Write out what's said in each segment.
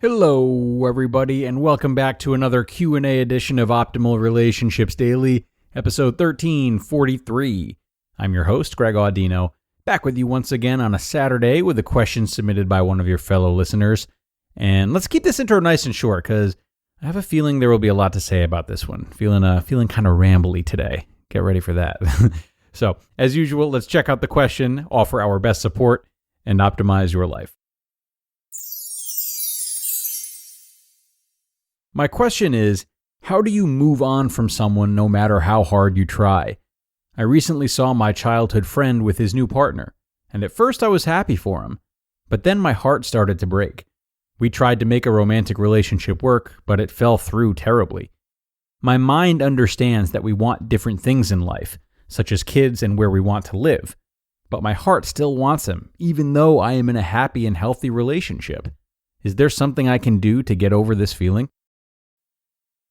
Hello, everybody, and welcome back to another Q&A edition of Optimal Relationships Daily, episode 1343. I'm your host, Greg Audino, back with you once again on a Saturday with a question submitted by one of your fellow listeners. And let's keep this intro nice and short, because I have a feeling there will be a lot to say about this one. Feeling kind of rambly today. Get ready for that. So, as usual, let's check out the question, offer our best support, and optimize your life. My question is, how do you move on from someone no matter how hard you try? I recently saw my childhood friend with his new partner, and at first I was happy for him, but then my heart started to break. We tried to make a romantic relationship work, but it fell through terribly. My mind understands that we want different things in life, such as kids and where we want to live, but my heart still wants him, even though I am in a happy and healthy relationship. Is there something I can do to get over this feeling?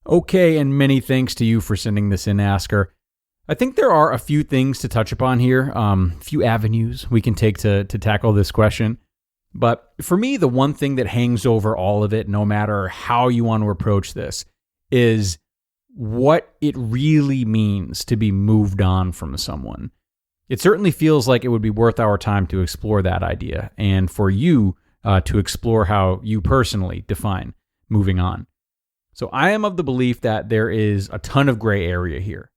Okay, and many thanks to you for sending this in, Asker. I think there are a few things to touch upon here, a few avenues we can take to tackle this question. But for me, the one thing that hangs over all of it, no matter how you want to approach this, is what it really means to be moved on from someone. It certainly feels like it would be worth our time to explore that idea, and for you to explore how you personally define moving on. So I am of the belief that there is a ton of gray area here,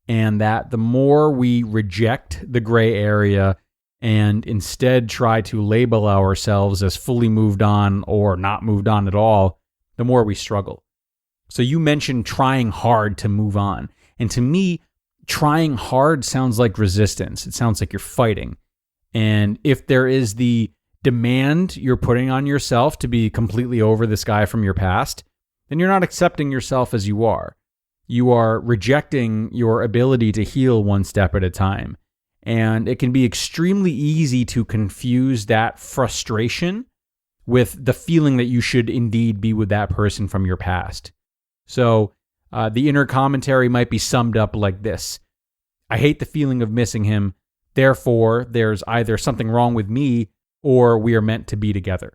and that the more we reject the gray area and instead try to label ourselves as fully moved on or not moved on at all, the more we struggle. So you mentioned trying hard to move on, and to me, trying hard sounds like resistance. It sounds like you're fighting. And if there is the demand you're putting on yourself to be completely over this guy from your past, then you're not accepting yourself as you are. You are rejecting your ability to heal one step at a time. And it can be extremely easy to confuse that frustration with the feeling that you should indeed be with that person from your past. So the inner commentary might be summed up like this: I hate the feeling of missing him, therefore there's either something wrong with me or we are meant to be together.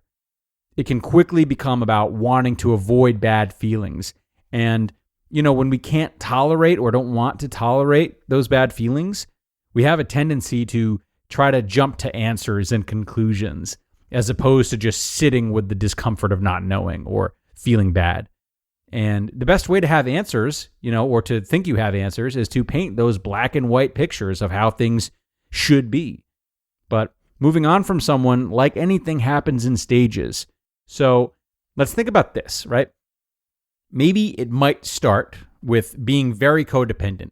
It can quickly become about wanting to avoid bad feelings. And, when we can't tolerate or don't want to tolerate those bad feelings, we have a tendency to try to jump to answers and conclusions, as opposed to just sitting with the discomfort of not knowing or feeling bad. And the best way to have answers, or to think you have answers, is to paint those black and white pictures of how things should be. But moving on from someone, like anything, happens in stages. So let's think about this, right? Maybe it might start with being very codependent.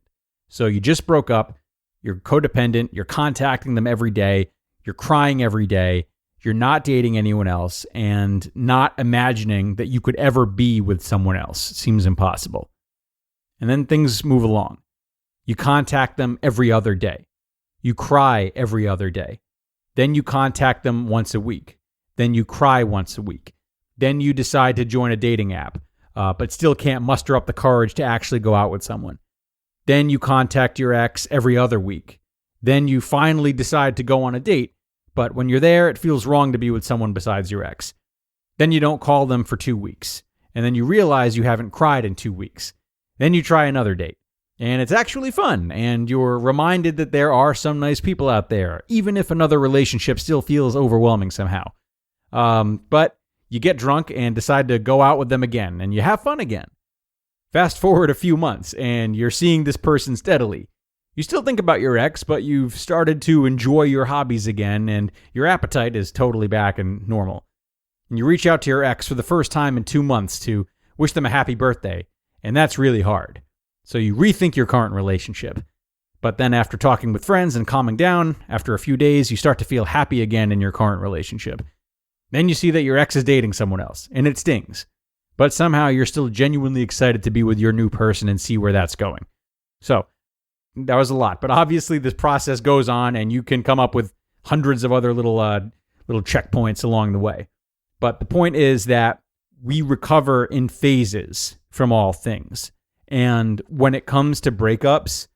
So you just broke up, you're codependent, you're contacting them every day, you're crying every day, you're not dating anyone else, and not imagining that you could ever be with someone else seems impossible. And then things move along. You contact them every other day. You cry every other day. Then you contact them once a week. Then you cry once a week. Then you decide to join a dating app, but still can't muster up the courage to actually go out with someone. Then you contact your ex every other week. Then you finally decide to go on a date, but when you're there, it feels wrong to be with someone besides your ex. Then you don't call them for 2 weeks, and then you realize you haven't cried in 2 weeks. Then you try another date, and it's actually fun, and you're reminded that there are some nice people out there, even if another relationship still feels overwhelming somehow. But you get drunk and decide to go out with them again, and you have fun again. Fast forward a few months, and you're seeing this person steadily. You still think about your ex, but you've started to enjoy your hobbies again, and your appetite is totally back and normal. And you reach out to your ex for the first time in 2 months to wish them a happy birthday, and that's really hard. So you rethink your current relationship. But then after talking with friends and calming down, after a few days, you start to feel happy again in your current relationship. Then you see that your ex is dating someone else, and it stings. But somehow you're still genuinely excited to be with your new person and see where that's going. So that was a lot, but obviously this process goes on, and you can come up with hundreds of other little checkpoints along the way. But the point is that we recover in phases from all things. And when it comes to breakups,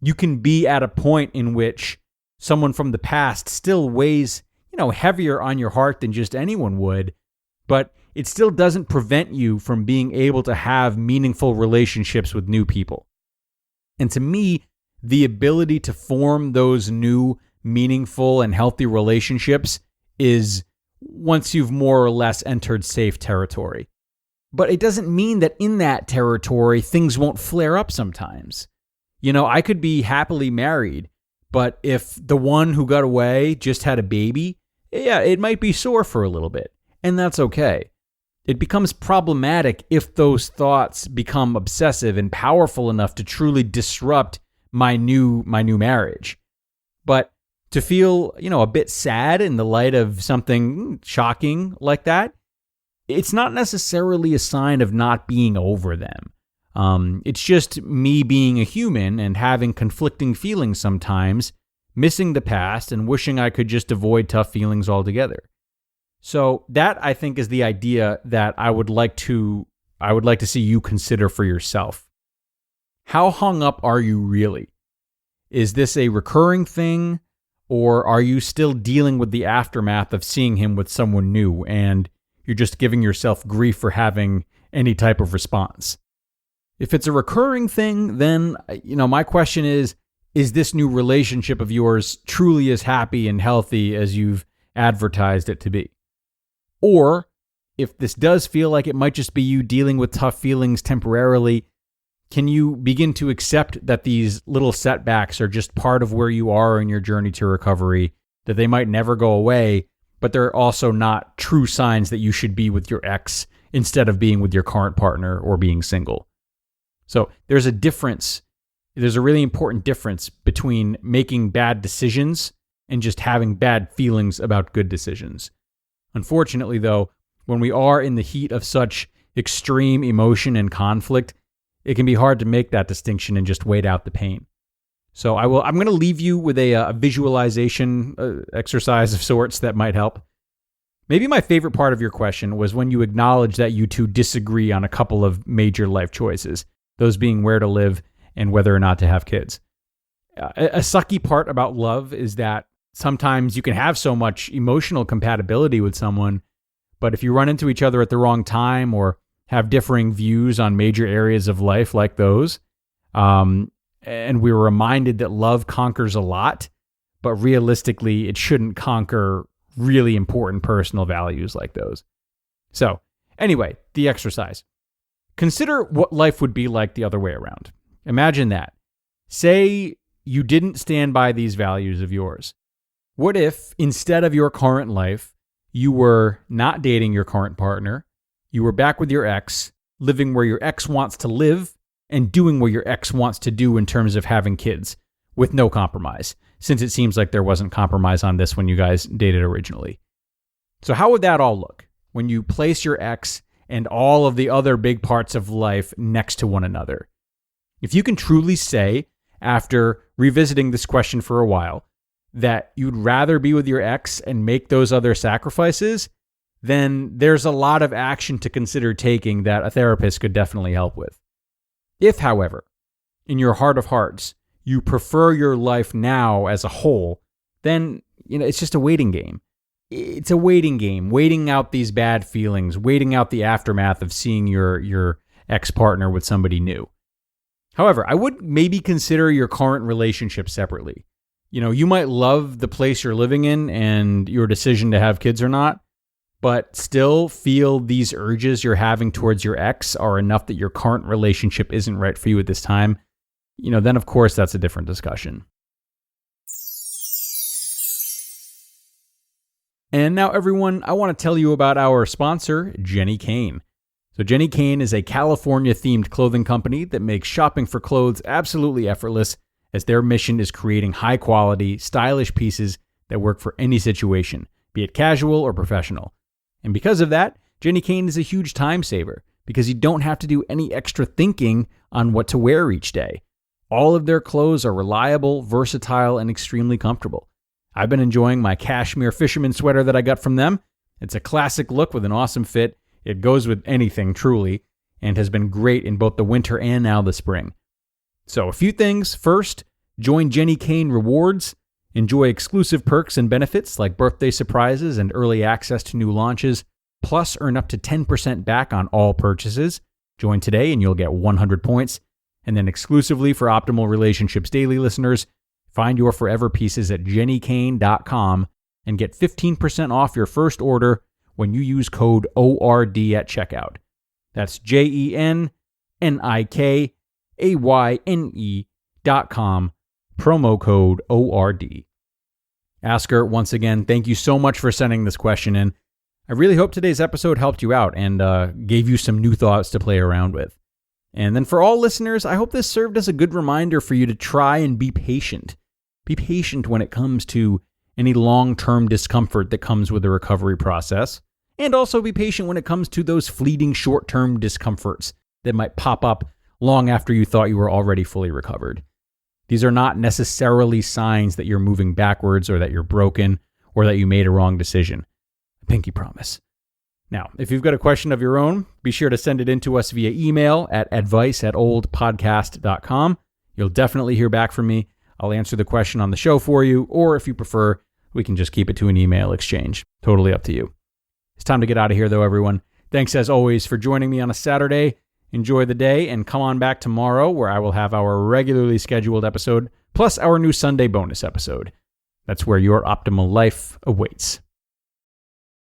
you can be at a point in which someone from the past still weighs, heavier on your heart than just anyone would, but it still doesn't prevent you from being able to have meaningful relationships with new people. And to me, the ability to form those new, meaningful, and healthy relationships is once you've more or less entered safe territory. But it doesn't mean that in that territory, things won't flare up sometimes. I could be happily married, but if the one who got away just had a baby, yeah, it might be sore for a little bit, and that's okay. It becomes problematic if those thoughts become obsessive and powerful enough to truly disrupt my new marriage. But to feel, a bit sad in the light of something shocking like that, it's not necessarily a sign of not being over them. It's just me being a human and having conflicting feelings sometimes, missing the past and wishing I could just avoid tough feelings altogether. So that, I think, is the idea that I would like to see you consider for yourself. How hung up are you really? Is this a recurring thing, or are you still dealing with the aftermath of seeing him with someone new and you're just giving yourself grief for having any type of response? If it's a recurring thing, then, my question is this new relationship of yours truly as happy and healthy as you've advertised it to be? Or if this does feel like it might just be you dealing with tough feelings temporarily, can you begin to accept that these little setbacks are just part of where you are in your journey to recovery, that they might never go away, but they're also not true signs that you should be with your ex instead of being with your current partner or being single? So there's a difference. There's a really important difference between making bad decisions and just having bad feelings about good decisions. Unfortunately, though, when we are in the heat of such extreme emotion and conflict, it can be hard to make that distinction and just wait out the pain. So I'm going to leave you with a visualization exercise of sorts that might help. Maybe my favorite part of your question was when you acknowledge that you two disagree on a couple of major life choices, those being where to live and whether or not to have kids. A sucky part about love is that sometimes you can have so much emotional compatibility with someone, but if you run into each other at the wrong time or have differing views on major areas of life like those, and we were reminded that love conquers a lot, but realistically, it shouldn't conquer really important personal values like those. So anyway, the exercise. Consider what life would be like the other way around. Imagine that. Say you didn't stand by these values of yours. What if, instead of your current life, you were not dating your current partner, you were back with your ex, living where your ex wants to live, and doing what your ex wants to do in terms of having kids, with no compromise, since it seems like there wasn't compromise on this when you guys dated originally. So how would that all look when you place your ex and all of the other big parts of life next to one another? If you can truly say, after revisiting this question for a while, that you'd rather be with your ex and make those other sacrifices, then there's a lot of action to consider taking that a therapist could definitely help with. If, however, in your heart of hearts, you prefer your life now as a whole, then it's just a waiting game. It's a waiting game, waiting out these bad feelings, waiting out the aftermath of seeing your ex-partner with somebody new. However, I would maybe consider your current relationship separately. You might love the place you're living in and your decision to have kids or not, but still feel these urges you're having towards your ex are enough that your current relationship isn't right for you at this time. Then of course that's a different discussion. And now, everyone, I want to tell you about our sponsor, Jenny Kane. So Jenny Kane is a California-themed clothing company that makes shopping for clothes absolutely effortless, as their mission is creating high-quality, stylish pieces that work for any situation, be it casual or professional. And because of that, Jenny Kane is a huge time saver, because you don't have to do any extra thinking on what to wear each day. All of their clothes are reliable, versatile, and extremely comfortable. I've been enjoying my cashmere fisherman sweater that I got from them. It's a classic look with an awesome fit. It goes with anything, truly, and has been great in both the winter and now the spring. So a few things. First, join Jenny Kane Rewards. Enjoy exclusive perks and benefits like birthday surprises and early access to new launches. plus earn up to 10% back on all purchases. Join today and you'll get 100 points. And then exclusively for Optimal Relationships Daily listeners, find your forever pieces at jennykane.com and get 15% off your first order when you use code ORD at checkout. That's JENNIKAYNE.com, promo code ORD. Asker, once again, thank you so much for sending this question in. I really hope today's episode helped you out and gave you some new thoughts to play around with. And then for all listeners, I hope this served as a good reminder for you to try and be patient. Be patient when it comes to any long-term discomfort that comes with the recovery process. And also be patient when it comes to those fleeting short-term discomforts that might pop up long after you thought you were already fully recovered. These are not necessarily signs that you're moving backwards or that you're broken or that you made a wrong decision. Pinky promise. Now, if you've got a question of your own, be sure to send it in to us via email at advice@oldpodcast.com. You'll definitely hear back from me. I'll answer the question on the show for you, or if you prefer, we can just keep it to an email exchange. Totally up to you. It's time to get out of here, though, everyone. Thanks, as always, for joining me on a Saturday. Enjoy the day, and come on back tomorrow, where I will have our regularly scheduled episode, plus our new Sunday bonus episode. That's where your optimal life awaits.